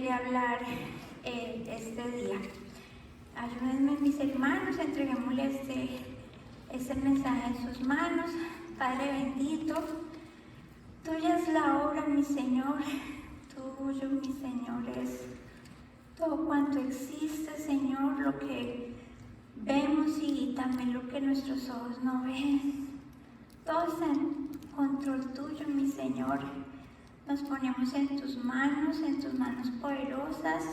quería hablar este día. Ayúdenme mis hermanos, entreguémosle este mensaje en sus manos. Padre bendito, tuya es la obra, mi Señor, tuyo, mi Señor, es todo cuanto existe, Señor, lo que vemos y también lo que nuestros ojos no ven. Todo está en control tuyo, mi Señor. Nos ponemos en tus manos poderosas.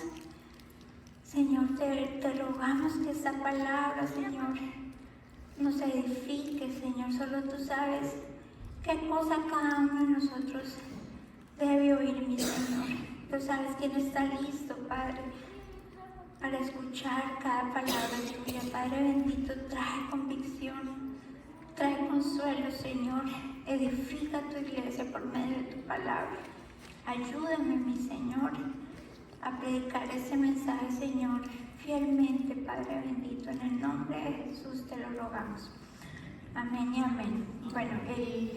Señor, te rogamos que esta palabra, Señor, nos edifique, Señor. Solo tú sabes qué cosa cada uno de nosotros debe oír, mi Señor. Tú sabes quién está listo, Padre, para escuchar cada palabra tuya. Padre bendito, trae convicción, trae consuelo, Señor. Edifica tu iglesia por medio de tu palabra. Ayúdame, mi Señor, a predicar ese mensaje, Señor, fielmente, Padre bendito. En el nombre de Jesús te lo rogamos. Amén y amén. Bueno, el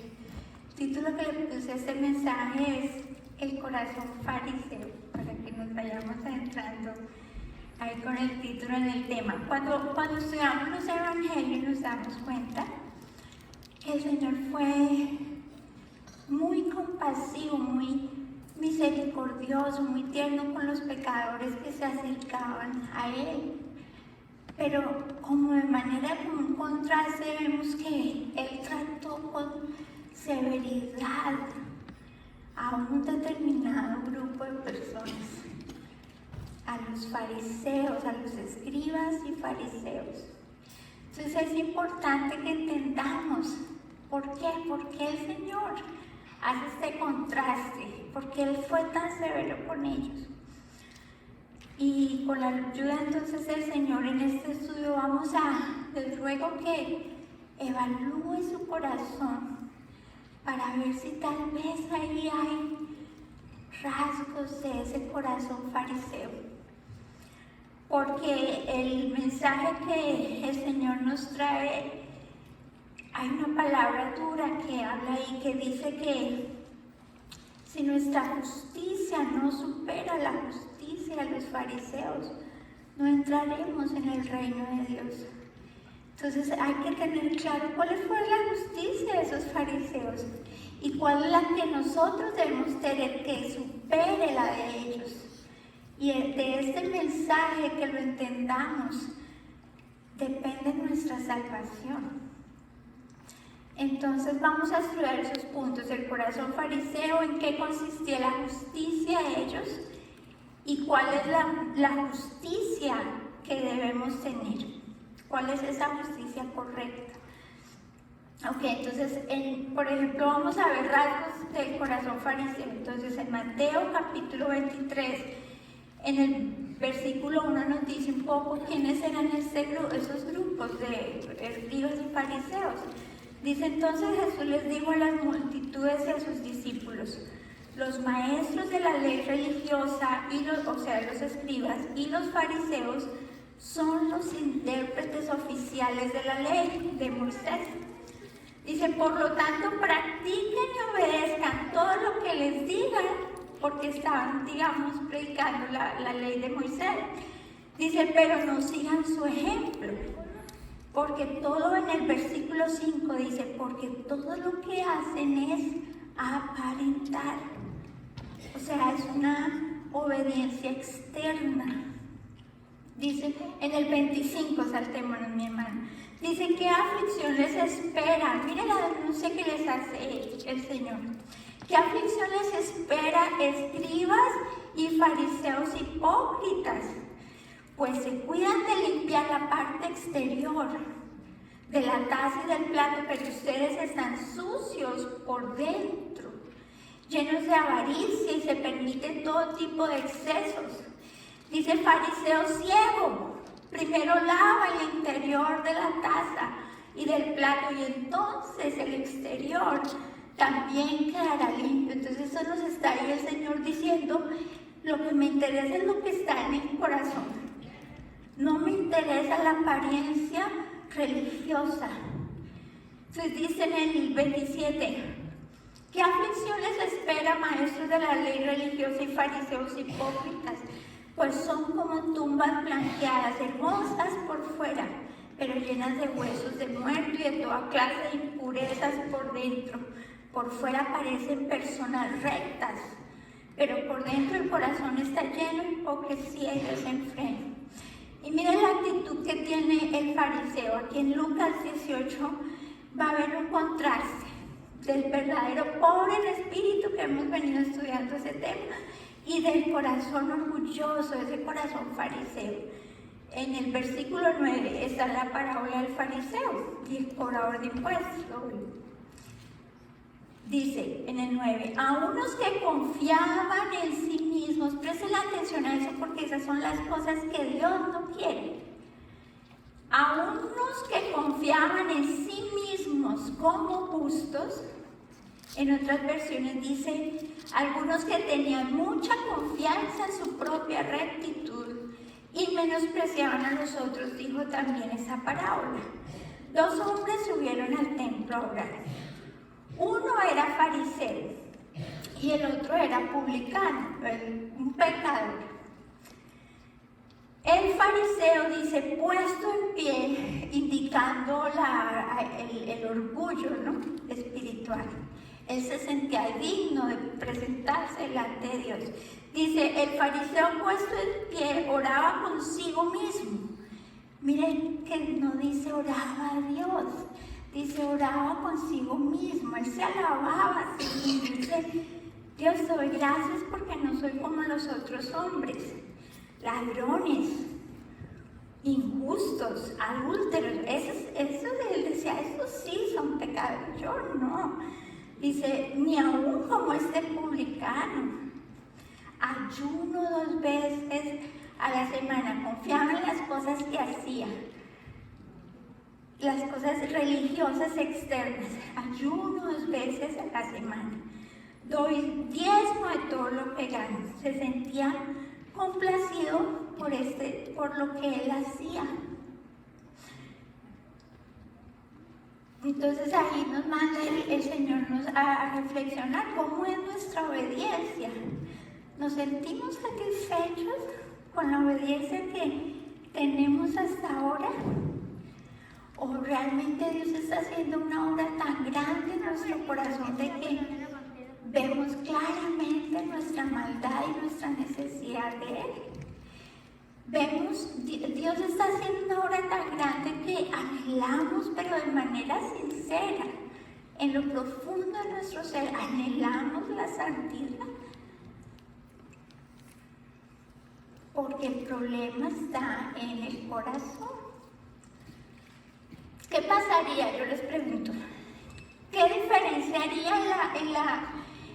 título que le puse a este mensaje es El corazón fariseo, para que nos vayamos adentrando ahí con el título en el tema. Cuando estudiamos los evangelios nos damos cuenta que el Señor fue muy compasivo, muy misericordioso, muy tierno con los pecadores que se acercaban a Él. Pero como de manera como un contraste vemos que Él trató con severidad a un determinado grupo de personas, a los fariseos, a los escribas y fariseos. Entonces es importante que entendamos por qué el Señor hace este contraste, porque Él fue tan severo con ellos. Y con la ayuda entonces del Señor en este estudio les ruego que evalúe su corazón para ver si tal vez ahí hay rasgos de ese corazón fariseo. Porque el mensaje que el Señor nos trae, hay una palabra dura que habla ahí que dice que si nuestra justicia no supera la justicia de los fariseos, no entraremos en el reino de Dios. Entonces hay que tener claro cuál fue la justicia de esos fariseos y cuál es la que nosotros debemos tener que supere la de ellos. Y de este mensaje, que lo entendamos, depende nuestra salvación. Entonces vamos a estudiar esos puntos: el corazón fariseo, en qué consistía la justicia de ellos y cuál es la justicia que debemos tener, cuál es esa justicia correcta. Ok, entonces, por ejemplo, vamos a ver rasgos del corazón fariseo. Entonces, en Mateo capítulo 23, en el versículo 1 nos dice un poco quiénes eran esos grupos de escribas y fariseos. Dice: entonces Jesús les dijo a las multitudes y a sus discípulos: los maestros de la ley religiosa, los escribas y los fariseos, son los intérpretes oficiales de la ley de Moisés. Dice: por lo tanto, practiquen y obedezcan todo lo que les digan, porque estaban, predicando la ley de Moisés. Dice: pero no sigan su ejemplo. Porque todo, en el versículo 5 dice: porque todo lo que hacen es aparentar. O sea, es una obediencia externa. Dice en el 25, saltémonos, mi hermano. Dice: ¿qué aflicción les espera? Mira la denuncia que les hace el Señor. ¿Qué aflicción les espera, escribas y fariseos hipócritas? Pues se cuidan de limpiar la parte exterior de la taza y del plato, pero ustedes están sucios por dentro, llenos de avaricia, y se permiten todo tipo de excesos. Dice: fariseo ciego, primero lava el interior de la taza y del plato, y entonces el exterior también quedará limpio. Entonces eso nos está ahí el Señor diciendo: lo que me interesa es lo que está en el corazón. No me interesa la apariencia religiosa. Entonces dice en el 27: ¿Qué aflicción les espera, maestros de la ley religiosa y fariseos hipócritas? Pues son como tumbas blanqueadas, hermosas por fuera, pero llenas de huesos de muerto y de toda clase de impurezas por dentro. Por fuera parecen personas rectas, pero por dentro el corazón está lleno de hipocresía y desenfreno. Y miren la actitud que tiene el fariseo. Aquí en Lucas 18 va a haber un contraste del verdadero pobre en espíritu, que hemos venido estudiando ese tema, y del corazón orgulloso, ese corazón fariseo. En el versículo 9 está la parábola del fariseo y el cobrador de impuestos. Dice en el 9, a unos que confiaban en sí mismos, presten atención a eso porque esas son las cosas que Dios no quiere. A unos que confiaban en sí mismos como justos, en otras versiones dice, algunos que tenían mucha confianza en su propia rectitud y menospreciaban a los otros, dijo también esa parábola. 2 hombres subieron al templo a orar. Uno era fariseo y el otro era publicano, un pecador. El fariseo dice, puesto en pie, indicando el orgullo, ¿no?, espiritual. Él se sentía digno de presentarse delante de Dios. Dice, el fariseo puesto en pie oraba consigo mismo. Miren que no dice oraba a Dios, dice oraba consigo mismo. Él se alababa a sí mismo. Dice, Dios, te doy gracias porque no soy como los otros hombres, ladrones, injustos, adúlteros. Eso de él decía, esos sí son pecados, yo no. Dice, ni aún como este publicano. Ayuno 2 veces a la semana, confiaba en las cosas que hacía, las cosas religiosas externas. Ayuno 2 veces a la semana. Doy diezmo de todo lo que gano. Se sentía complacido por lo que él hacía. Entonces ahí nos manda el Señor a reflexionar cómo es nuestra obediencia. ¿Nos sentimos satisfechos con la obediencia que tenemos hasta ahora? ¿O realmente Dios está haciendo una obra tan grande en nuestro corazón de que vemos claramente nuestra maldad y nuestra necesidad de Él? Dios está haciendo una obra tan grande que anhelamos, pero de manera sincera, en lo profundo de nuestro ser, anhelamos la santidad. Porque el problema está en el corazón. ¿Qué pasaría? Yo les pregunto. ¿Qué diferencia haría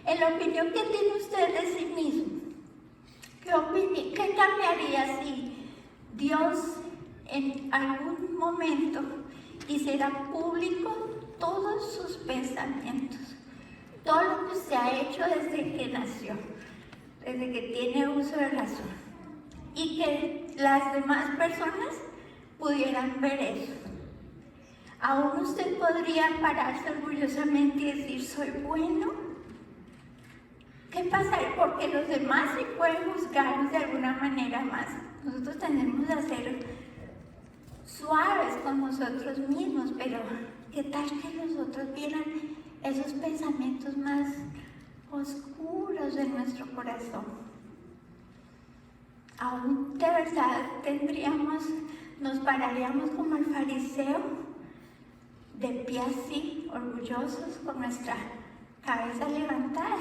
en la opinión que tiene usted de sí mismo? ¿Qué cambiaría si Dios en algún momento hiciera público todos sus pensamientos? Todo lo que usted ha hecho desde que nació, desde que tiene uso de razón. Y que las demás personas pudieran ver eso. ¿Aún usted podría pararse orgullosamente y decir, soy bueno? ¿Qué pasa? Porque los demás sí pueden juzgarnos de alguna manera más. Nosotros tendemos a ser suaves con nosotros mismos, pero ¿qué tal que los otros vieran esos pensamientos más oscuros de nuestro corazón? Aún de verdad nos pararíamos como el fariseo, de pie así, orgullosos, con nuestra cabeza levantada.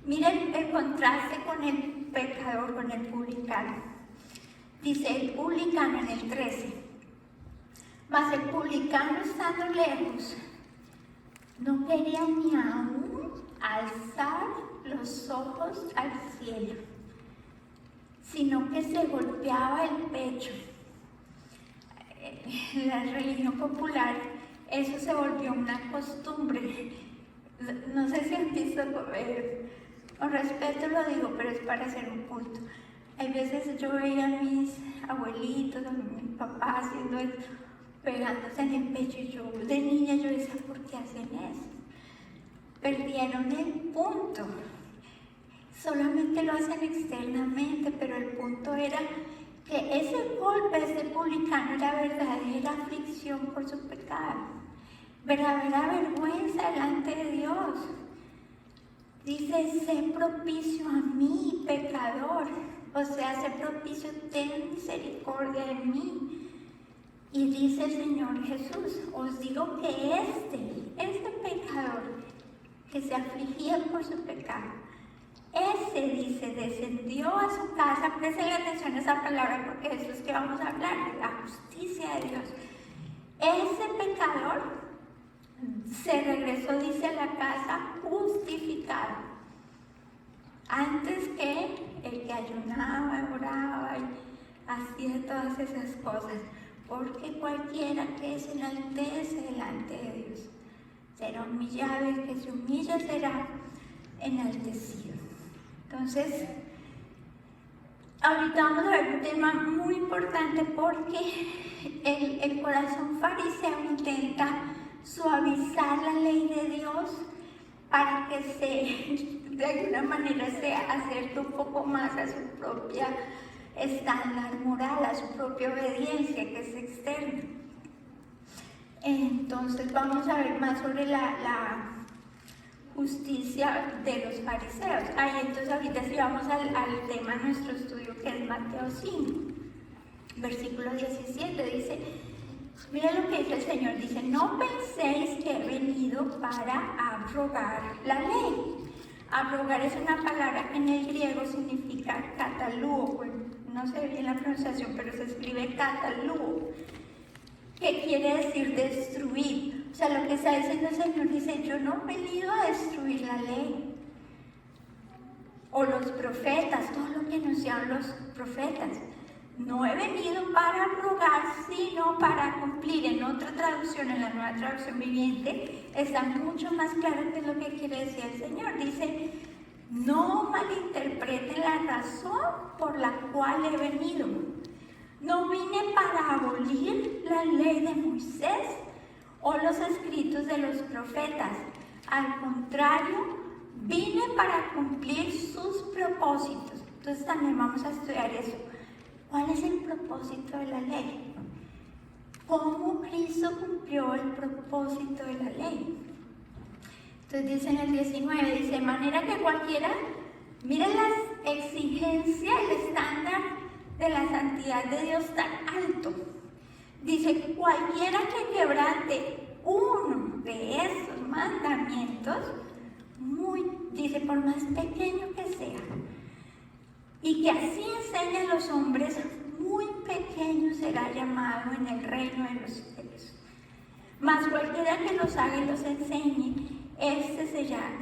Miren el contraste con el pecador, con el publicano. Dice el publicano en el 13, mas el publicano estando lejos, no quería ni aún alzar los ojos al cielo, sino que se golpeaba el pecho. En la religión popular eso se volvió una costumbre. No sé si han visto, con respeto lo digo, pero es para hacer un culto. Hay veces yo veía a mis abuelitos, a mi papá haciendo esto, pegándose en el pecho, y yo de niña yo decía, ¿por qué hacen eso? perdieron el punto. Solamente lo hacen externamente, pero el punto era que ese golpe de ese publicano era verdadera aflicción por su pecado, verdadera vergüenza delante de Dios. Dice, sé propicio a mí, pecador. O sea, sé propicio, ten misericordia de mí. Y dice el Señor Jesús, os digo que este pecador que se afligía por su pecado, ese, dice, descendió a su casa. Presten atención a esa palabra porque eso es que vamos a hablar, de la justicia de Dios. Ese pecador se regresó, dice, a la casa justificado, antes que el que ayunaba, oraba y hacía todas esas cosas. Porque cualquiera que se enaltece delante de Dios será humillado, y el que se humilla será enaltecido. Entonces, ahorita vamos a ver un tema muy importante porque el corazón fariseo intenta suavizar la ley de Dios para que de alguna manera se acerque un poco más a su propia estándar moral, a su propia obediencia, que es externa. Entonces vamos a ver más sobre la justicia de los fariseos. Entonces ahorita sí vamos al tema de nuestro estudio, que es Mateo 5, versículo 17, dice, mira lo que dice el Señor, dice, no penséis que he venido para abrogar la ley. Abrogar es una palabra que en el griego significa cataluo, no sé bien la pronunciación, pero se escribe cataluo, que quiere decir destruir. O sea, lo que está diciendo el Señor dice, yo no he venido a destruir la ley o los profetas, todo lo que anunciaron los profetas. No he venido para abrogar, sino para cumplir. En otra traducción, en la Nueva Traducción Viviente, está mucho más claro qué es lo que quiere decir el Señor. Dice, no malinterpreten la razón por la cual he venido. No vine para abolir la ley de Moisés o los escritos de los profetas. Al contrario, vine para cumplir sus propósitos. Entonces también vamos a estudiar eso. ¿Cuál es el propósito de la ley? ¿Cómo Cristo cumplió el propósito de la ley? Entonces dice en el 19, dice, de manera que cualquiera, mire la exigencia, el estándar de la santidad de Dios tan alto. Dice, cualquiera que quebrante uno de esos mandamientos, dice, por más pequeño que sea, y que así enseña a los hombres, muy pequeño será llamado en el reino de los cielos. Mas cualquiera que los haga y los enseñe,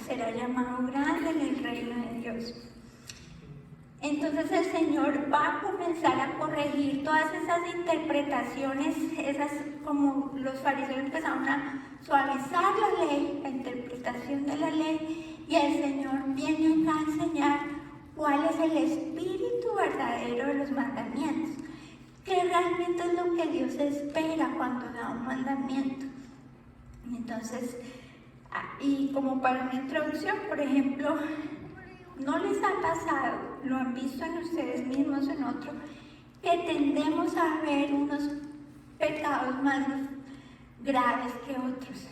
será llamado grande en el reino de Dios. Entonces el Señor va a comenzar a corregir todas esas interpretaciones, como los fariseos empezaron a suavizar la ley, la interpretación de la ley, y el Señor viene acá a enseñar cuál es el espíritu verdadero de los mandamientos, que realmente es lo que Dios espera cuando da un mandamiento. Entonces, y como para una introducción, por ejemplo, ¿no les ha pasado, lo han visto en ustedes mismos, en otro, que tendemos a ver unos pecados más graves que otros?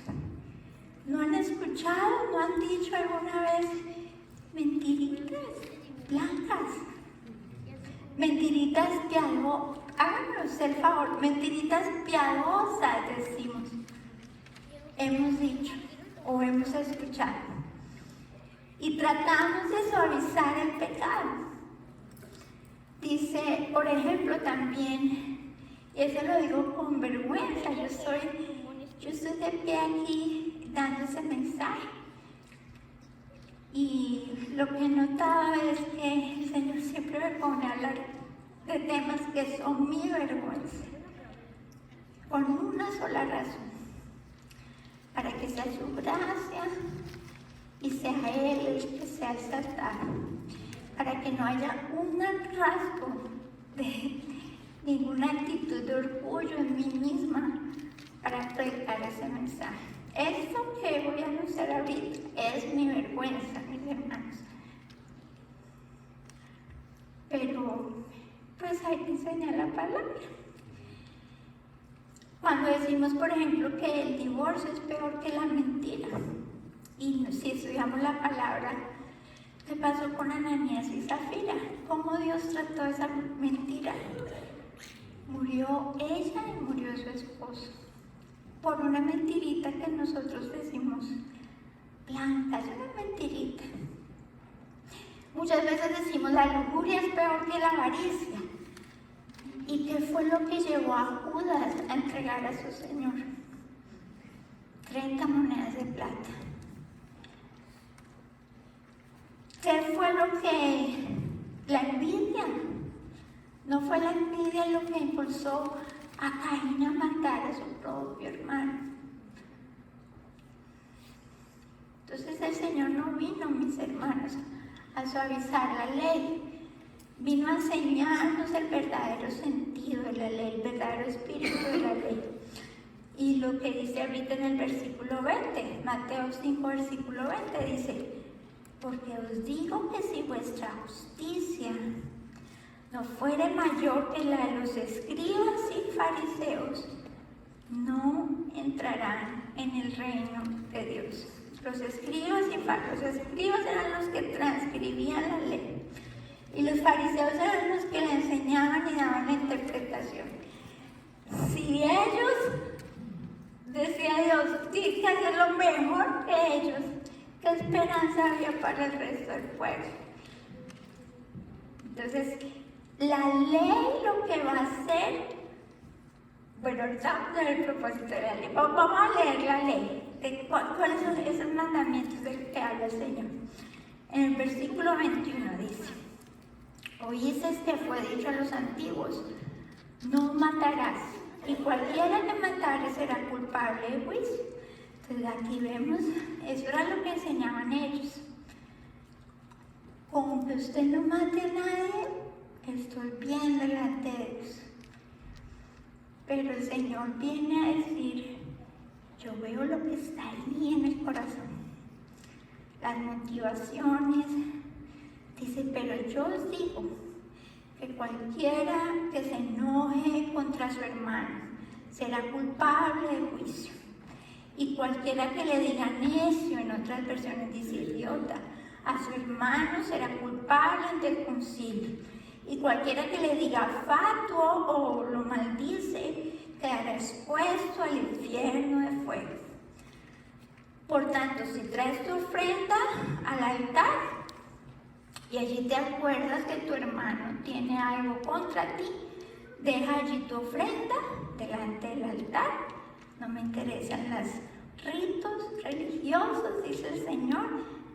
¿No han escuchado, no han dicho alguna vez mentiritas blancas? Mentiritas piadosas, háganos el favor, mentiritas piadosas decimos, hemos dicho o hemos escuchado. Y tratamos de suavizar el pecado. Dice, por ejemplo, también, y eso lo digo con vergüenza, yo estoy de pie aquí dando ese mensaje. Y lo que he notado es que el Señor siempre me pone a hablar de temas que son mi vergüenza, con una sola razón, para que sea su gracia y sea Él el que sea exaltado, para que no haya un rasgo de ninguna actitud de orgullo en mí misma para predicar ese mensaje. Esto que voy a anunciar ahorita es mi vergüenza, mis hermanos. Pero, pues hay que enseñar la palabra. Cuando decimos, por ejemplo, que el divorcio es peor que la mentira, y si estudiamos la palabra, ¿qué pasó con Ananías y Zafira? ¿Cómo Dios trató esa mentira? Murió ella y murió su esposo. Por una mentirita que nosotros decimos blanca, es una mentirita. Muchas veces decimos la lujuria es peor que la avaricia. ¿Y qué fue lo que llevó a Judas a entregar a su Señor? 30 monedas de plata. ¿Qué fue lo que? La envidia. No fue la envidia lo que impulsó a Caín a matar a su propio hermano. Entonces el Señor no vino, mis hermanos, a suavizar la ley. Vino a enseñarnos el verdadero sentido de la ley, el verdadero espíritu de la ley. Y lo que dice ahorita en el versículo 20, Mateo 5, versículo 20, dice: porque os digo que si vuestra justicia no fuere mayor que la de los escribas y fariseos, no entrarán en el reino de Dios. Los escribas eran los que transcribían la ley. Y los fariseos eran los que le enseñaban y daban la interpretación. Si ellos, decía Dios, tienen que hacer lo mejor que ellos, ¿qué esperanza había para el resto del pueblo? Entonces, la ley lo que va a hacer, bueno, ahorita vamos a ver el propósito de la ley. Vamos a leer la ley. ¿Cuáles son esos mandamientos del que habla el Señor? En el versículo 21 dice: oísteis que fue dicho a los antiguos, no matarás, y cualquiera que matare será culpable de juicio. Entonces aquí vemos, eso era lo que enseñaban ellos. Con que usted no mate a nadie, estoy bien delante de Dios. Pero el Señor viene a decir, yo veo lo que está ahí en el corazón, las motivaciones. Dice, pero yo os digo que cualquiera que se enoje contra su hermano será culpable de juicio. Y cualquiera que le diga necio, en otras versiones dice idiota, a su hermano será culpable ante el concilio. Y cualquiera que le diga fatuo o lo maldice, quedará expuesto al infierno de fuego. Por tanto, si traes tu ofrenda al altar, y allí te acuerdas que tu hermano tiene algo contra ti, deja allí tu ofrenda delante del altar. No me interesan los ritos religiosos, dice el Señor,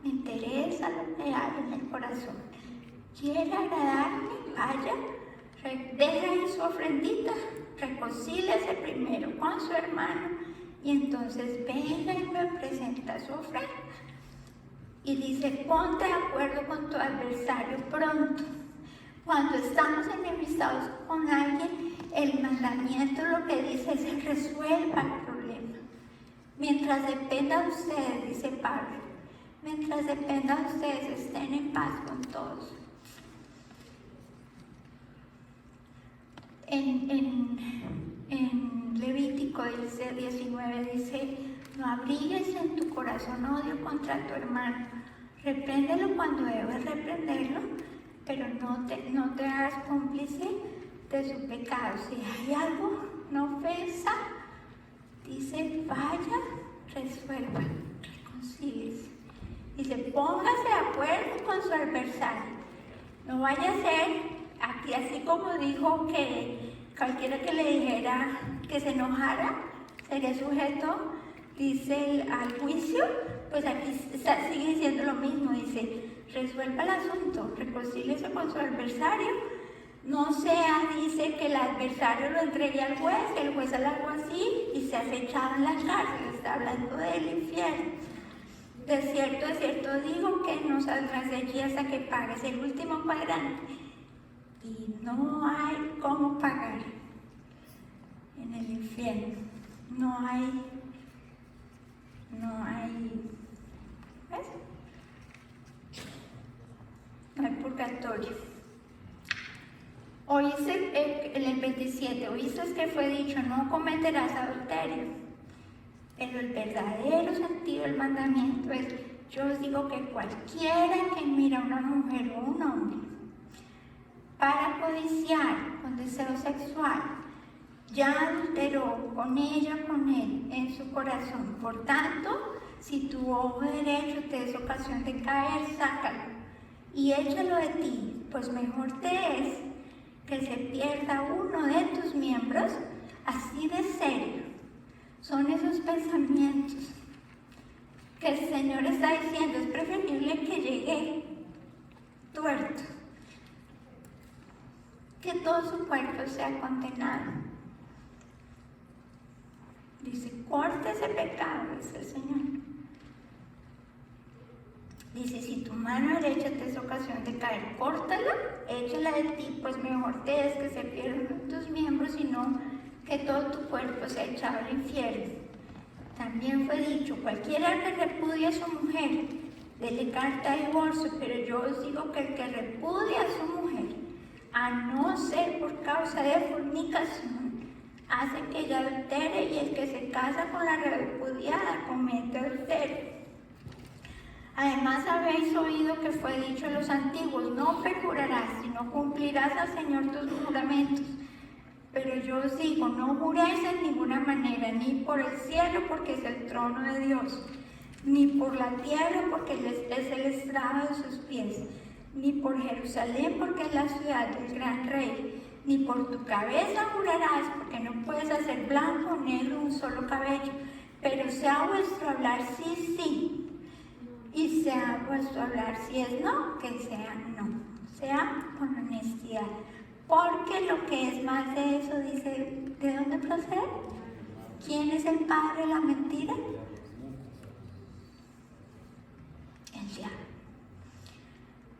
me interesa lo que hay en el corazón. Quiere agradarme, vaya, deja ahí su ofrendita, reconcíliese primero con su hermano y entonces venga y me presenta su ofrenda. Y dice, ponte de acuerdo con tu adversario pronto. Cuando estamos enemistados con alguien, el mandamiento lo que dice es resuelva el problema. Mientras dependa de ustedes, dice Pablo, mientras dependa de ustedes, estén en paz con todos. En Levítico 19 dice, no abrigues en tu corazón odio contra tu hermano. Repréndelo cuando debes reprenderlo, pero no te hagas cómplice de su pecado. Si hay algo, una ofensa, dice, vaya, resuelva, reconcíliese. Dice, póngase de acuerdo con su adversario. No vaya a ser, aquí así como dijo que cualquiera que le dijera que se enojara, sería sujeto, dice, al juicio, pues aquí sigue diciendo lo mismo, dice, resuelva el asunto, reconcíliese con su adversario, no sea, dice, que el adversario lo entregue al juez, el juez haga algo así y se hace echado en la cárcel, está hablando del infierno. De cierto digo que no saldrás de allí hasta que pagues el último cuadrante. Y no hay cómo pagar en el infierno, no hay hay, ¿ves? No hay purgatorio. Oíste en el 27, oíste que fue dicho, no cometerás adulterio. Pero el verdadero sentido del mandamiento es, yo os digo que cualquiera que mira a una mujer o un hombre para codiciar con deseo sexual, ya adulteró con ella o con él en su corazón. Por tanto, si tu ojo derecho te es ocasión de caer, sácalo y échalo de ti, pues mejor te es que se pierda uno de tus miembros. Así de serio son esos pensamientos que el Señor está diciendo. Es preferible que llegue tuerto, que todo su cuerpo sea condenado. Dice, corta ese pecado, dice el Señor. Dice, si tu mano derecha te es ocasión de caer, córtala, échala de ti, pues mejor te es que se pierdan tus miembros, sino que todo tu cuerpo sea echado al infierno. También fue dicho, cualquiera que repudie a su mujer, dele carta de divorcio, pero yo os digo que el que repudia a su mujer, a no ser por causa de fornicación, hace que ella adultere, y el que se casa con la repudiada comete adulterio. Además habéis oído que fue dicho a los antiguos, no perjurarás, sino cumplirás al Señor tus juramentos. Pero yo os digo, no juréis en ninguna manera, ni por el cielo, porque es el trono de Dios, ni por la tierra, porque es el estrado de sus pies, ni por Jerusalén, porque es la ciudad del gran rey, ni por tu cabeza jurarás, porque no puedes hacer blanco o negro un solo cabello, pero sea vuestro hablar sí, sí, y sea vuestro hablar si es no, que sea no, sea con honestidad. Porque lo que es más de eso, dice, ¿de dónde procede? ¿Quién es el padre de la mentira? El diablo.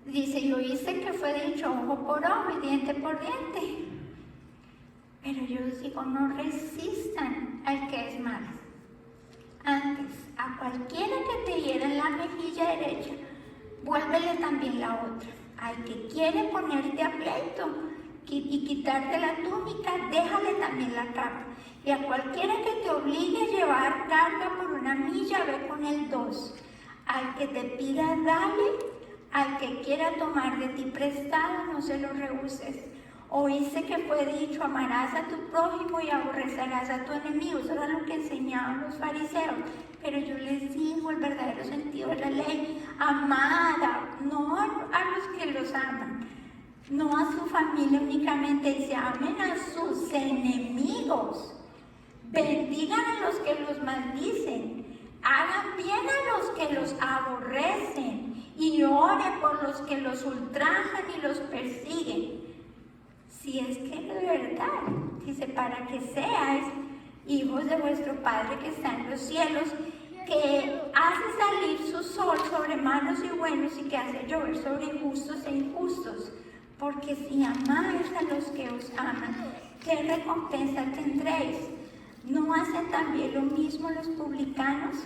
Dice, y oíste que fue dicho ojo por ojo y diente por diente. Pero yo os digo, no resistan al que es malo. Antes, a cualquiera que te hiera en la mejilla derecha, vuélvele también la otra. Al que quiere ponerte a pleito y quitarte la túnica, déjale también la capa. Y a cualquiera que te obligue a llevar carga por una milla, ve con él 2. Al que te pida, dale. Al que quiera tomar de ti prestado, no se lo rehuses. Oíste que fue dicho, amarás a tu prójimo y aborrecerás a tu enemigo. Eso era lo que enseñaban los fariseos. Pero yo les digo el verdadero sentido de la ley. Amad, no a los que los aman, no a su familia únicamente, dice, amen a sus enemigos, bendigan a los que los maldicen, hagan bien a los que los aborrecen y oren por los que los ultrajan y los persiguen. Si es que de verdad, dice, para que seáis hijos de vuestro Padre que está en los cielos, que hace salir su sol sobre malos y buenos y que hace llover sobre injustos e injustos. Porque si amáis a los que os aman, ¿qué recompensa tendréis? ¿No hacen también lo mismo los publicanos?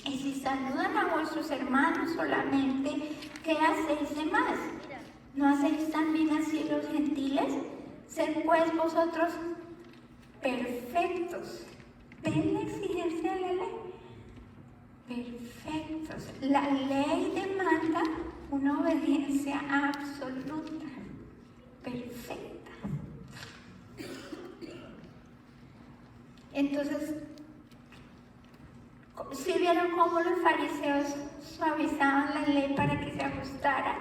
Y si saludan a vuestros hermanos solamente, ¿qué hacéis de más? ¿No hacéis también así los gentiles? Sed pues vosotros perfectos. ¿Ven la exigencia de la ley? Perfectos. La ley demanda una obediencia absoluta, perfecta. Entonces, ¿sí vieron cómo los fariseos suavizaban la ley para que se ajustara?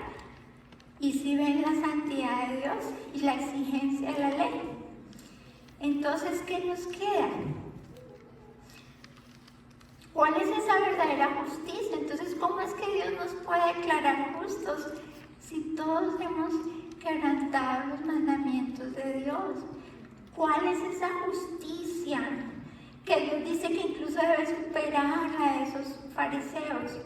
Y si ven la santidad de Dios y la exigencia de la ley. Entonces, ¿qué nos queda? ¿Cuál es esa verdadera justicia? Entonces, ¿cómo es que Dios nos puede declarar justos si todos hemos quebrantado los mandamientos de Dios? ¿Cuál es esa justicia que Dios dice que incluso debe superar a esos fariseos?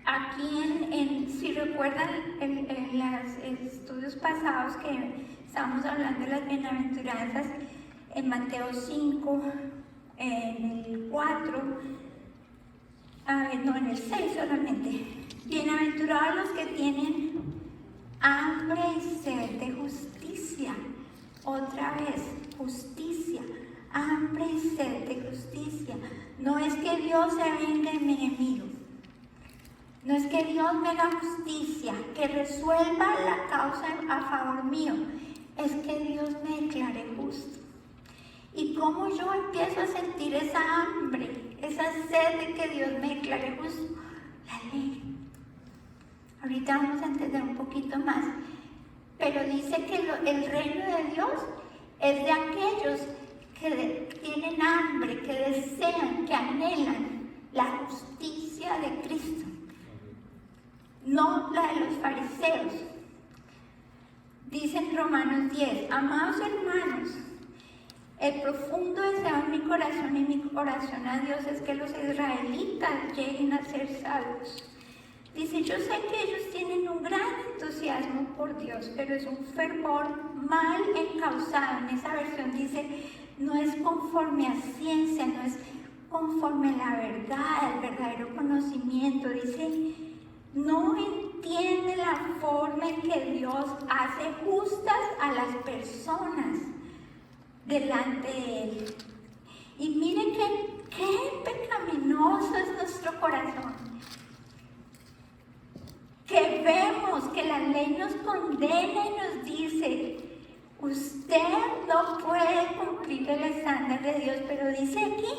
Aquí, si recuerdan en los estudios pasados que estábamos hablando de las bienaventuranzas, en Mateo 5, en el 4, no, en el 6 solamente. Bienaventurados los que tienen hambre y sed de justicia. Otra vez, justicia, hambre y sed de justicia. No es que Dios se venga en mi enemigo. No es que Dios me haga justicia, que resuelva la causa a favor mío. Es que Dios me declare justo. Y cómo yo empiezo a sentir esa hambre, esa sed de que Dios me declare justo. La ley. Ahorita vamos a entender un poquito más. Pero dice que el reino de Dios es de aquellos que tienen hambre, que desean, que anhelan la justicia de Cristo. No la de los fariseos. Dice en Romanos 10, amados hermanos, el profundo deseo en mi corazón y mi oración a Dios es que los israelitas lleguen a ser salvos. Dice, yo sé que ellos tienen un gran entusiasmo por Dios, pero es un fervor mal encausado. En esa versión dice, no es conforme a ciencia, no es conforme a la verdad, el verdadero conocimiento. Dice, no entiende la forma en que Dios hace justas a las personas delante de Él. Y miren qué pecaminoso es nuestro corazón. Que vemos que la ley nos condena y nos dice, usted no puede cumplir el estándar de Dios, pero dice aquí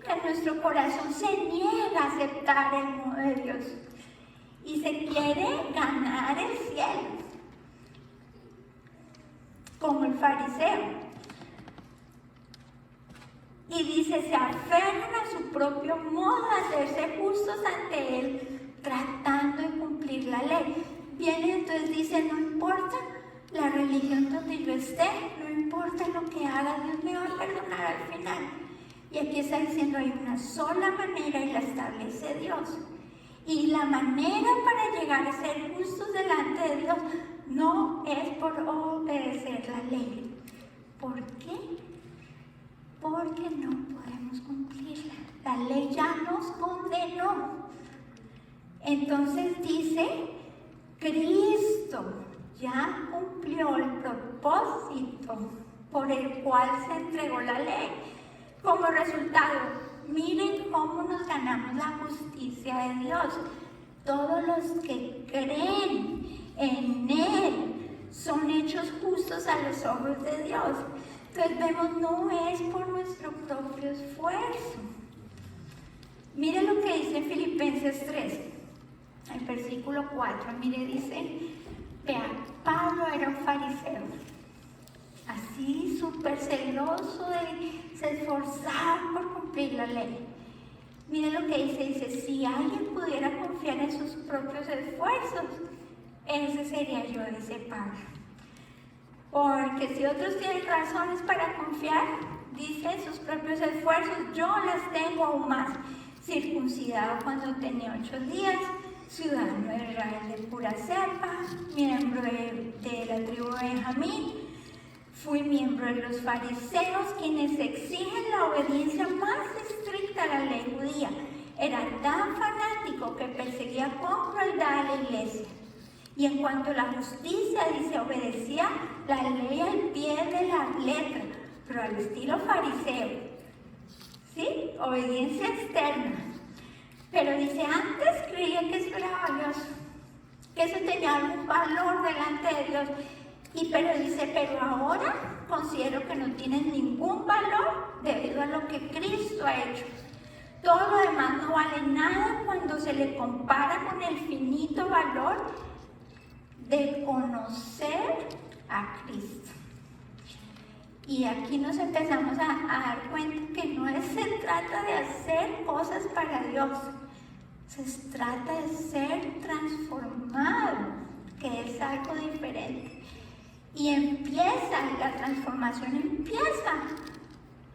que nuestro corazón se niega a aceptar el modo de Dios y se quiere ganar el cielo, como el fariseo. Y dice, se aferran a su propio modo de hacerse justos ante Él, tratando de cumplir la ley. Viene entonces dice, no importa la religión donde yo esté, no importa lo que haga, Dios me va a perdonar al final. Y aquí está diciendo, hay una sola manera y la establece Dios. Y la manera para llegar a ser justos delante de Dios no es por obedecer la ley. ¿Por qué? Porque no podemos cumplirla. La ley ya nos condenó. Entonces dice, Cristo ya cumplió el propósito por el cual se entregó la ley. Como resultado, miren cómo nos ganamos la justicia de Dios. Todos los que creen en Él son hechos justos a los ojos de Dios. Entonces vemos, no es por nuestro propio esfuerzo. Miren lo que dice en Filipenses 3. El versículo 4, mire, dice, vea, Pablo era un fariseo, así súper celoso, se esforzaba por cumplir la ley. Mire lo que dice, si alguien pudiera confiar en sus propios esfuerzos, ese sería yo, dice Pablo. Porque si otros tienen razones para confiar, dice, en sus propios esfuerzos, yo las tengo aún más. Circuncidado cuando tenía 8 días, ciudadano de Israel de pura cepa, miembro de la tribu de Benjamín, fui miembro de los fariseos, quienes exigen la obediencia más estricta a la ley judía. Era tan fanático que perseguía con crueldad a la iglesia. Y en cuanto a la justicia, dice, obedecía la ley al pie de la letra, pero al estilo fariseo. ¿Sí? Obediencia externa. Pero dice, antes creía que eso era valioso, que eso tenía algún valor delante de Dios. Pero dice, pero ahora considero que no tiene ningún valor debido a lo que Cristo ha hecho. Todo lo demás no vale nada cuando se le compara con el finito valor de conocer a Cristo. Y aquí nos empezamos a dar cuenta que no se trata de hacer cosas para Dios, se trata de ser transformado, que es algo diferente. Y la transformación empieza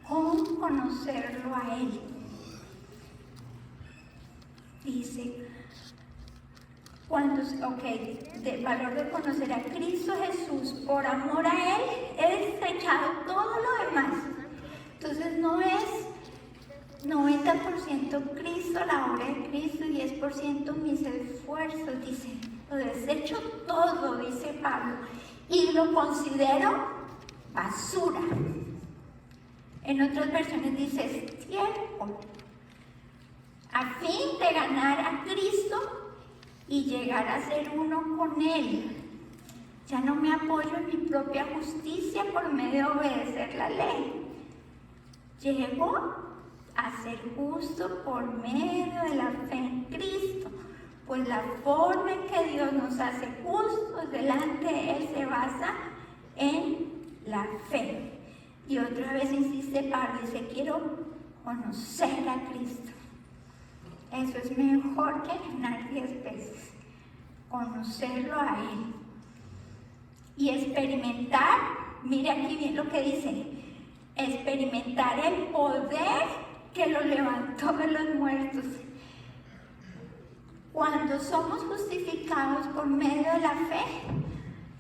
con conocerlo a Él. Dice, del valor de conocer a Cristo Jesús, por amor a Él, he desechado todo lo demás. Entonces no es 90% Cristo, la obra de Cristo, y 10% mis esfuerzos, dice. Lo desecho todo, dice Pablo, y lo considero basura. En otras versiones dice tiempo, a fin de ganar a Cristo y llegar a ser uno con Él. Ya no me apoyo en mi propia justicia por medio de obedecer la ley. Llego a ser justo por medio de la fe en Cristo, pues la forma en que Dios nos hace justos delante de Él se basa en la fe. Y otra vez insiste Pablo, dice, quiero conocer a Cristo. Eso es mejor que ganar 10 veces, conocerlo a Él. Y experimentar, mire aquí bien lo que dice, experimentar el poder que lo levantó de los muertos. Cuando somos justificados por medio de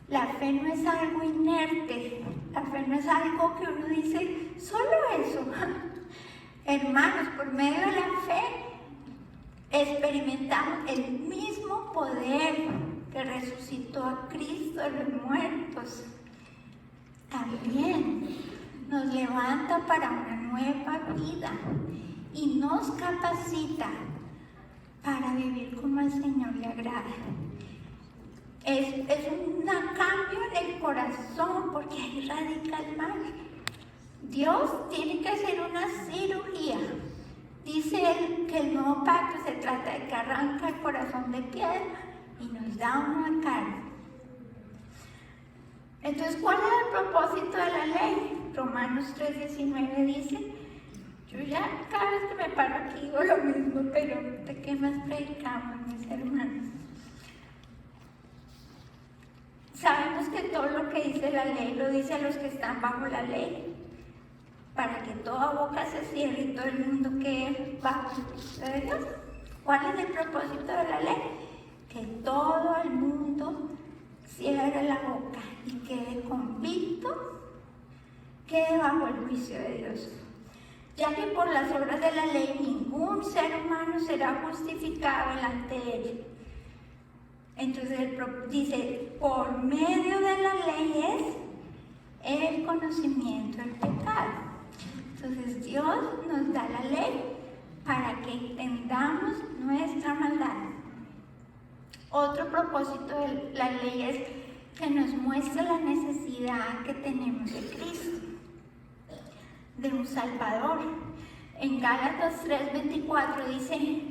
la fe no es algo inerte, la fe no es algo que uno dice, solo eso. Hermanos, por medio de la fe experimentamos el mismo poder que resucitó a Cristo de los muertos. También nos levanta para una nueva vida y nos capacita para vivir como al Señor le agrada. Es un cambio en el corazón, porque ahí radica el mal. Dios tiene que hacer una cirugía. Dice él que el nuevo pacto se trata de que arranca el corazón de piedra y nos da uno de carne. Entonces, ¿cuál es el propósito de la ley? Romanos 3:19 dice, yo ya cada vez que me paro aquí digo lo mismo, pero ¿de qué más predicamos, mis hermanos? Sabemos que todo lo que dice la ley lo dice a los que están bajo la ley, para que toda boca se cierre y todo el mundo quede bajo de Dios. ¿Cuál es el propósito de la ley? Que todo el mundo cierre la boca y quede convicto, quede bajo el juicio de Dios. Ya que por las obras de la ley ningún ser humano será justificado delante de él. Entonces dice, por medio de la ley es el conocimiento del pecado. Entonces Dios nos da la ley para que entendamos nuestra maldad. Otro propósito de la ley es que nos muestra la necesidad que tenemos de Cristo, de un Salvador. En Gálatas 3:24 dice,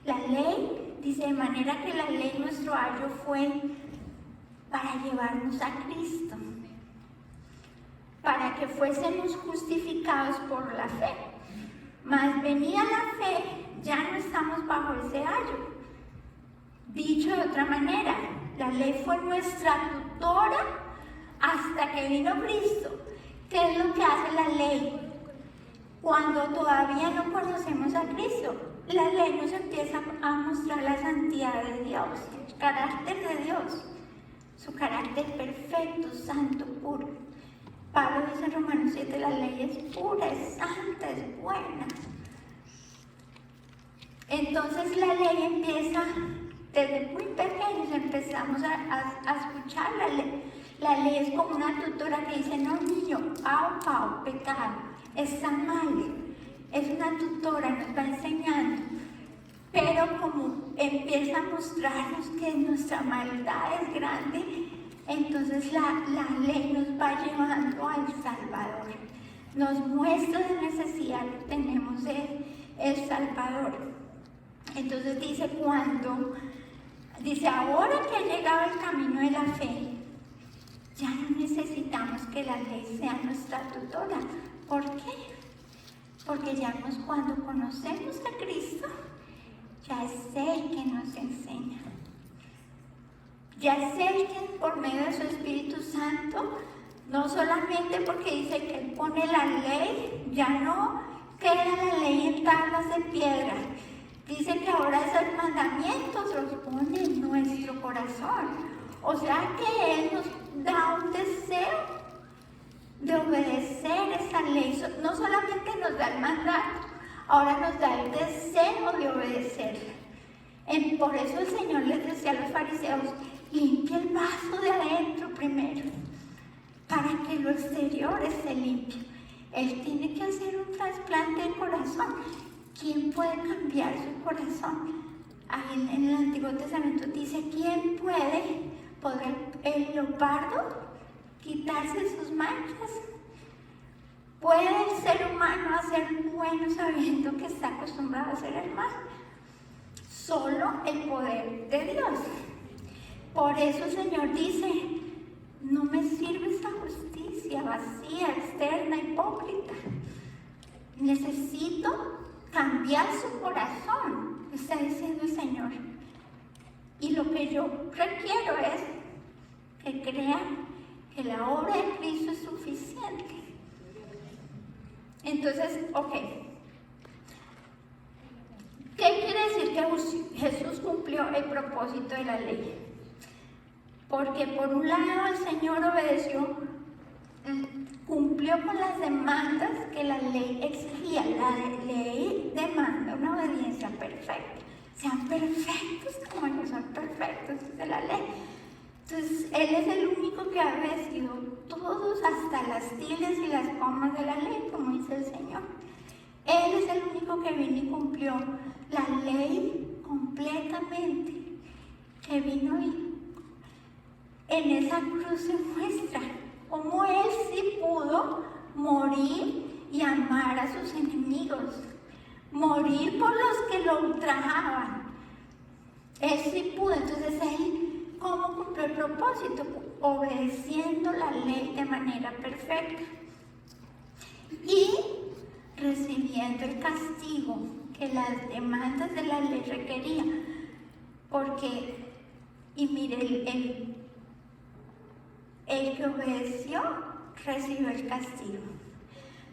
la ley, dice, de manera que la ley nuestro ayo fue para llevarnos a Cristo, para que fuésemos justificados por la fe. Mas venía la fe, ya no estamos bajo ese ayo. Dicho de otra manera, la ley fue nuestra tutora hasta que vino Cristo. ¿Qué es lo que hace la ley? Cuando todavía no conocemos a Cristo, la ley nos empieza a mostrar la santidad de Dios, el carácter de Dios, su carácter perfecto, santo, puro. Pablo dice en Romanos 7, la ley es pura, es santa, es buena. Entonces la ley empieza, desde muy pequeños empezamos a escuchar la ley. La ley es como una tutora que dice, no niño, pao, pecado, está mal. Es una tutora, nos va enseñando. Pero como empieza a mostrarnos que nuestra maldad es grande, entonces la ley nos va llevando al Salvador. Nos muestra la necesidad que tenemos de el Salvador. Entonces dice, ahora que ha llegado el camino de la fe, ya no necesitamos que la ley sea nuestra tutora. ¿Por qué? Porque ya cuando conocemos a Cristo, ya es Él que nos enseña. Ya es Él que por medio de su Espíritu Santo, no solamente porque dice que Él pone la ley, ya no queda la ley en tablas de piedra. Dice que ahora esos mandamientos los pone en nuestro corazón. O sea que Él nos da un deseo de obedecer esa ley. No solamente nos da el mandato, ahora nos da el deseo de obedecerla. Por eso el Señor les decía a los fariseos, limpia el vaso de adentro primero, para que lo exterior esté limpio. Él tiene que hacer un trasplante de corazón. ¿Quién puede cambiar su corazón? Ahí en el Antiguo Testamento dice, ¿quién puede el leopardo quitarse sus manchas? ¿Puede el ser humano hacer bueno sabiendo que está acostumbrado a hacer el mal? Solo el poder de Dios. Por eso el Señor dice, no me sirve esa justicia vacía, externa, hipócrita. Necesito cambiar su corazón, está diciendo el Señor. Y lo que yo requiero es que crean que la obra de Cristo es suficiente. Entonces, ok. ¿Qué quiere decir que Jesús cumplió el propósito de la ley? Porque por un lado el Señor obedeció, cumplió con las demandas que la ley exigía. La ley demanda una obediencia perfecta. Sean perfectos como ellos son perfectos de la ley. Entonces, Él es el único que ha obedecido todos, hasta las tildes y las comas de la ley, como dice el Señor. Él es el único que vino y cumplió la ley completamente, que vino y en esa cruz se muestra cómo Él sí pudo morir y amar a sus enemigos, morir por los que lo ultrajaban. Él sí pudo. Entonces Él, ¿cómo cumplió el propósito? Obedeciendo la ley de manera perfecta y recibiendo el castigo que las demandas de la ley requerían. Porque, y mire, el que obedeció recibió el castigo,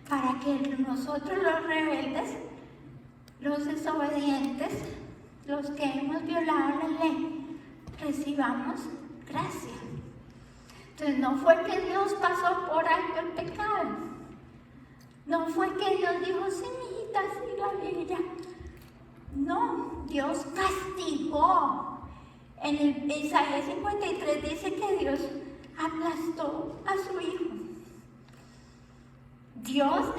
para que nosotros los rebeldes, los desobedientes, los que hemos violado la ley, recibamos gracia. Entonces no fue que Dios pasó por alto el pecado, no fue que Dios dijo, sí, mijita, sígale ya. No, Dios castigó. En el Isaías 53 dice que Dios aplastó a su hijo. Dios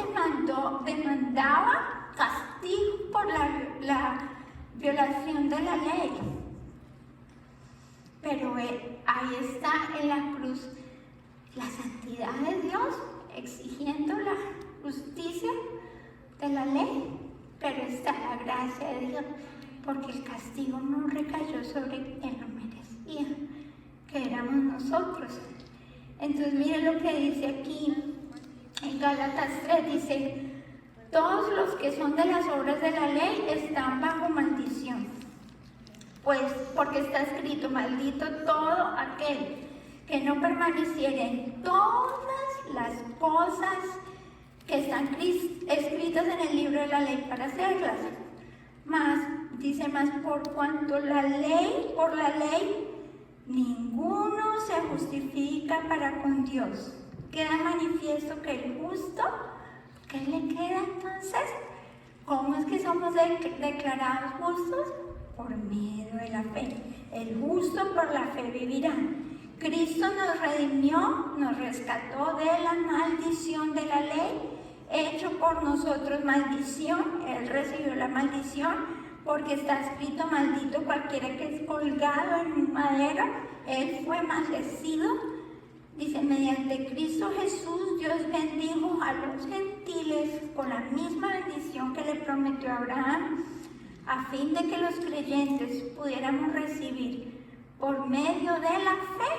demandaba castigo por la violación de la ley. Pero ahí está en la cruz la santidad de Dios exigiendo la justicia de la ley, pero está la gracia de Dios, porque el castigo no recayó sobre quien lo merecía, que éramos nosotros. Entonces miren lo que dice aquí en Gálatas 3, dice, todos los que son de las obras de la ley están bajo maldición, pues porque está escrito, maldito todo aquel que no permaneciera en todas las cosas que están escritas en el libro de la ley para hacerlas. Dice más, por cuanto por la ley, ninguno se justifica para con Dios. Queda manifiesto que el justo, ¿qué le queda entonces? ¿Cómo es que somos declarados justos? Por medio de la fe. El justo por la fe vivirá. Cristo nos redimió, nos rescató de la maldición de la ley, hecho por nosotros maldición. Él recibió la maldición porque está escrito, maldito cualquiera que es colgado en un madero. Él fue maldecido. Dice, mediante Cristo Jesús, Dios bendijo a los gentiles con la misma bendición que le prometió a Abraham, a fin de que los creyentes pudiéramos recibir por medio de la fe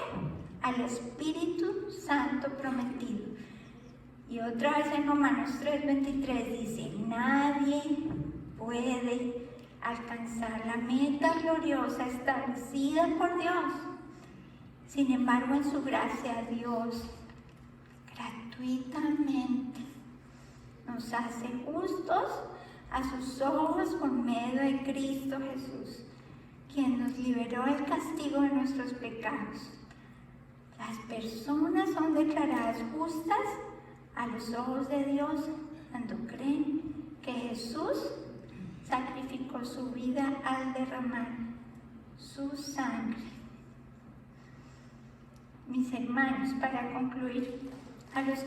al Espíritu Santo prometido. Y otra vez en Romanos 3:23 dice, nadie puede alcanzar la meta gloriosa establecida por Dios. Sin embargo, en su gracia, Dios gratuitamente nos hace justos a sus ojos por medio de Cristo Jesús, quien nos liberó del castigo de nuestros pecados. Las personas son declaradas justas a los ojos de Dios cuando creen que Jesús sacrificó su vida al derramar su sangre. Mis hermanos, para concluir, a los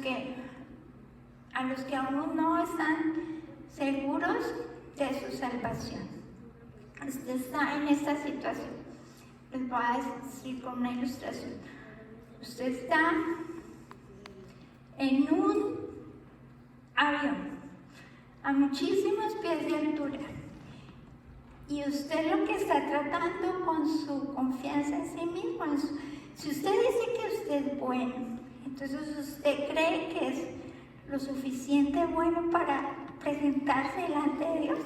que aún no están seguros de su salvación, usted está en esta situación. Les voy a decir con una ilustración. Usted está en un avión a muchísimos pies de altura y usted lo que está tratando con su confianza en sí mismo es, si usted dice que usted es bueno, entonces usted cree que es lo suficiente bueno para presentarse delante de Dios.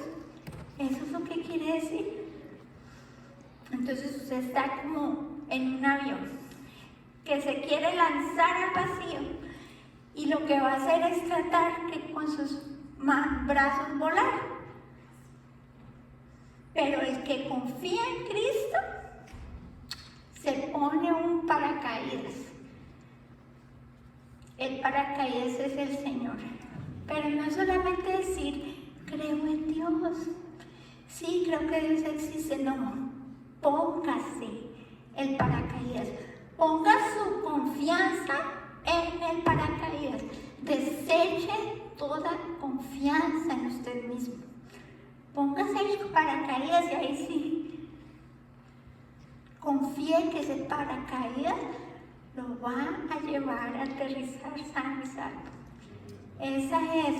Eso es lo que quiere decir. Entonces usted está como en un avión que se quiere lanzar al vacío y lo que va a hacer es tratar que con sus brazos volar. Pero el que confía en Cristo se pone un paracaídas. El paracaídas es el Señor. Pero no solamente decir, creo en Dios. Sí, creo que Dios existe. No, póngase el paracaídas. Ponga su confianza en el paracaídas. Deseche toda confianza en usted mismo. Póngase el paracaídas y ahí sí. Confíe que ese paracaídas lo va a llevar a aterrizar sano y salvo. Esa es,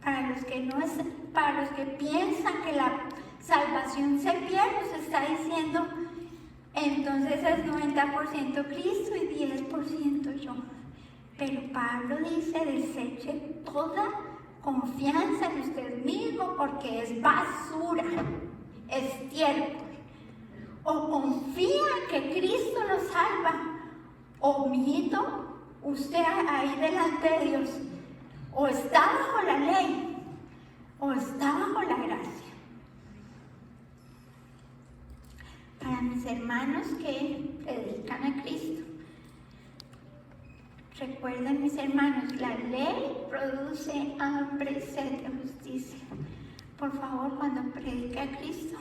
para los que piensan que la salvación se pierde, se está diciendo, entonces es 90% Cristo y 10% yo. Pero Pablo dice, deseche toda confianza en usted mismo porque es basura, estiércol. O confía que Cristo lo salva, o mijito, usted ahí delante de Dios, o está bajo la ley, o está bajo la gracia. Para mis hermanos que predican a Cristo, recuerden, mis hermanos, la ley produce hambre y sed de justicia. Por favor, cuando predique a Cristo,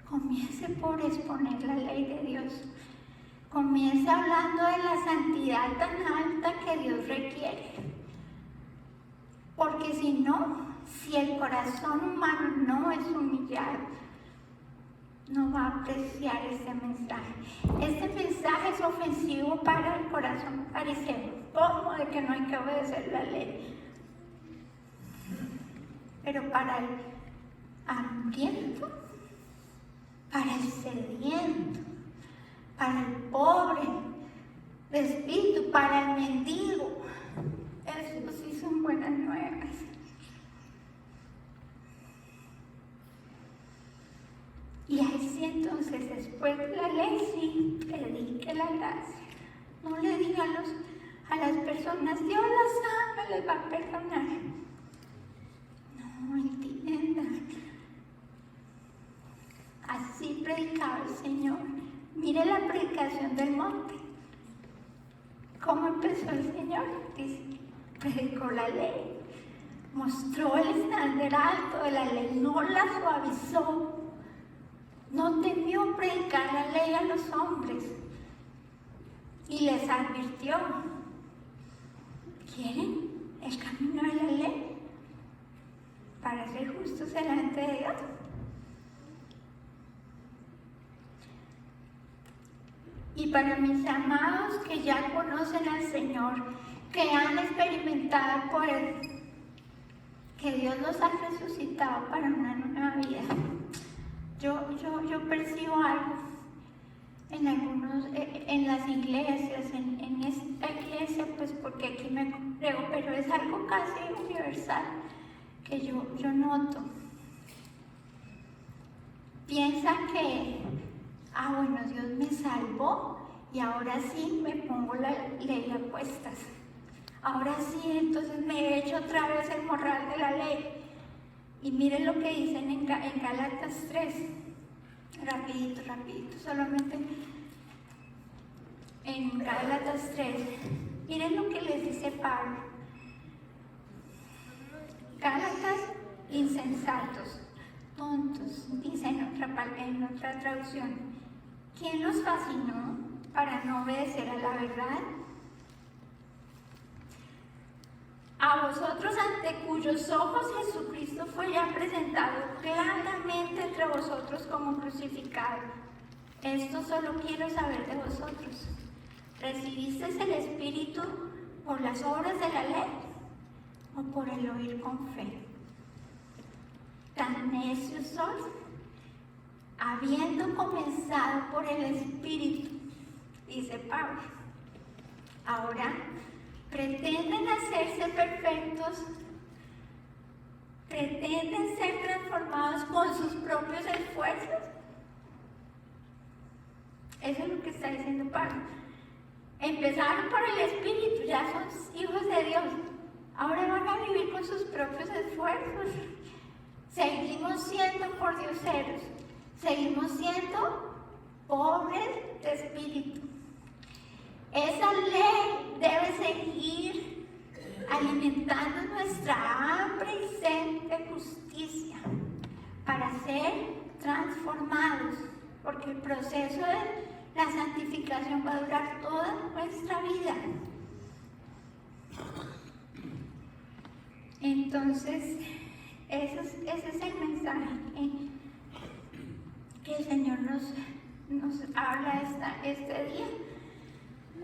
comience por exponer la ley de Dios. Comience hablando de la santidad tan alta que Dios requiere. Porque si no, si el corazón humano no es humillado, no va a apreciar este mensaje. Este mensaje es ofensivo para el corazón fariseo. ¿Cómo de que no hay que obedecer la ley? Pero para el hambriento, para el sediento, para el pobre de espíritu, para el mendigo, eso sí son buenas nuevas. Y ahí sí, entonces, después de la ley, sí, predique la gracia. No le diga a las personas, Dios las ama, les va a perdonar. No, entienda. Así predicaba el Señor. Mire la predicación del monte. ¿Cómo empezó el Señor? Dice, predicó la ley. Mostró el estándar alto de la ley, no la suavizó. No temió predicar la ley a los hombres. Y les advirtió, ¿quieren el camino de la ley para ser justos delante de Dios? Y para mis amados que ya conocen al Señor, que han experimentado el poder, que Dios los ha resucitado para una nueva vida, yo percibo algo en las iglesias, en esta iglesia, pues porque aquí me congrego, pero es algo casi universal que yo noto. Piensan que, bueno, Dios me salvó y ahora sí me pongo la ley a cuestas. Ahora sí, entonces me he hecho otra vez el morral de la ley. Y miren lo que dicen en Gálatas 3. Rapidito, solamente en Gálatas 3. Miren lo que les dice Pablo. Gálatas, insensatos, tontos, dice en otra traducción. ¿Quién los fascinó para no obedecer a la verdad? A vosotros, ante cuyos ojos Jesucristo fue ya presentado claramente entre vosotros como crucificado. Esto solo quiero saber de vosotros. ¿Recibisteis el Espíritu por las obras de la ley o por el oír con fe? Tan necios sois, habiendo comenzado por el Espíritu, dice Pablo. Ahora pretenden hacerse perfectos, pretenden ser transformados con sus propios esfuerzos. Eso es lo que está diciendo Pablo. Empezaron por el Espíritu, ya son hijos de Dios. Ahora van a vivir con sus propios esfuerzos. Seguimos siendo pordioseros, seguimos siendo pobres de espíritu. Esa ley debe seguir alimentando nuestra hambre y sed de justicia para ser transformados, porque el proceso de la santificación va a durar toda nuestra vida. Entonces, ese es el mensaje que el Señor nos habla este día.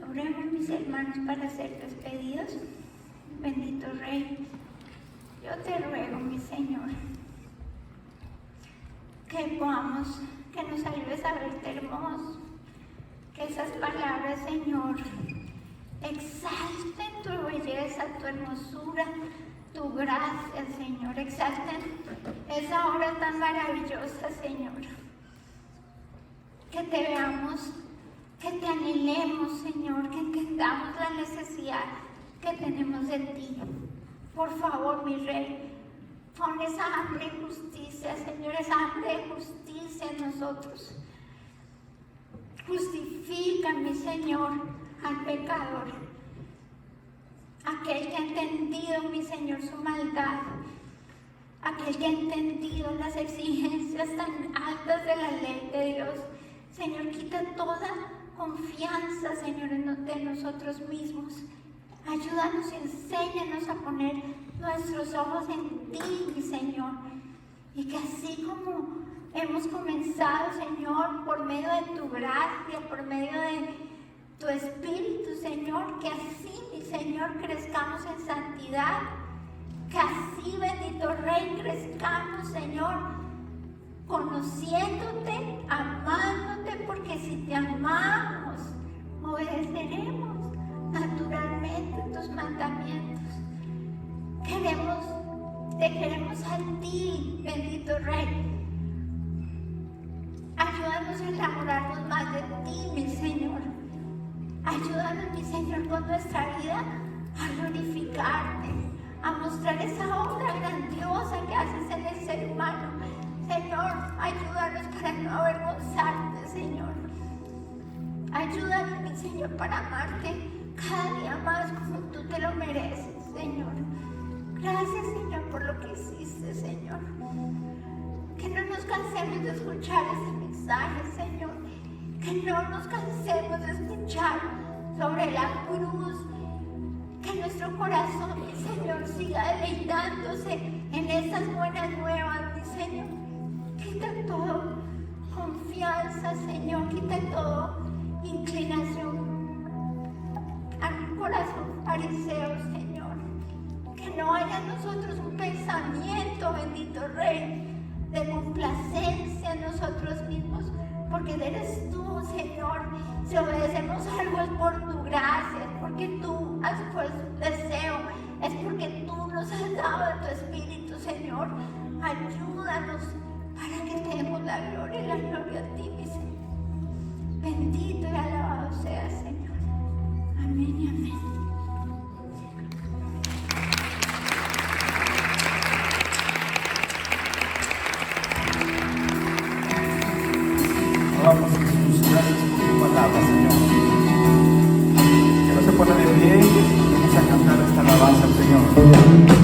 Oremos, mis hermanos, para ser despedidos. Bendito Rey, yo te ruego, mi Señor, que nos ayudes a verte hermoso, que esas palabras, Señor, exalten tu belleza, tu hermosura, tu gracia, Señor, exalten esa obra tan maravillosa, Señor, que te veamos, que te anhelemos, Señor, que entendamos la necesidad que tenemos de ti. Por favor, mi Rey, pon esa hambre de justicia, Señor, esa hambre de justicia en nosotros. Justifica, mi Señor, al pecador, aquel que ha entendido, mi Señor, su maldad, aquel que ha entendido las exigencias tan altas de la ley de Dios. Señor, quita toda confianza, Señor, de nosotros mismos. Ayúdanos, enséñanos a poner nuestros ojos en ti, mi Señor. Y que así como hemos comenzado, Señor, por medio de tu gracia, por medio de tu Espíritu, Señor, que así, mi Señor, crezcamos en santidad. Que así, bendito Rey, crezcamos, Señor, conociéndote, amándote, porque si te amamos, obedeceremos naturalmente tus mandamientos. Te queremos a ti, bendito Rey. Ayúdanos a enamorarnos más de ti, mi Señor. Ayúdanos, mi Señor, con nuestra vida a glorificarte, a mostrar esa obra grandiosa que haces en el ser humano. Señor, ayúdanos para no avergonzarte, Señor. Ayúdanos, mi Señor, para amarte cada día más como tú te lo mereces, Señor. Gracias, Señor, por lo que hiciste, Señor. Que no nos cansemos de escuchar ese mensaje, Señor. Que no nos cansemos de escuchar sobre la cruz. Que nuestro corazón, mi Señor, siga deleitándose en estas buenas nuevas, mi Señor. Quita todo confianza, Señor. Quita todo inclinación al corazón fariseo, Señor. Que no haya en nosotros un pensamiento, bendito Rey, de complacencia en nosotros mismos, porque eres tú, Señor. Si obedecemos algo es por tu gracia, es porque tú has puesto un deseo, es porque tú nos has dado de tu Espíritu, Señor. Ayúdanos para que te demos la gloria y la gloria a ti, mi Señor. Bendito y alabado sea, Señor. Amén y amén. Vamos, Jesús, gracias por tu palabra, Señor. Que no se ponga de pie y vamos a cantar esta alabanza al Señor.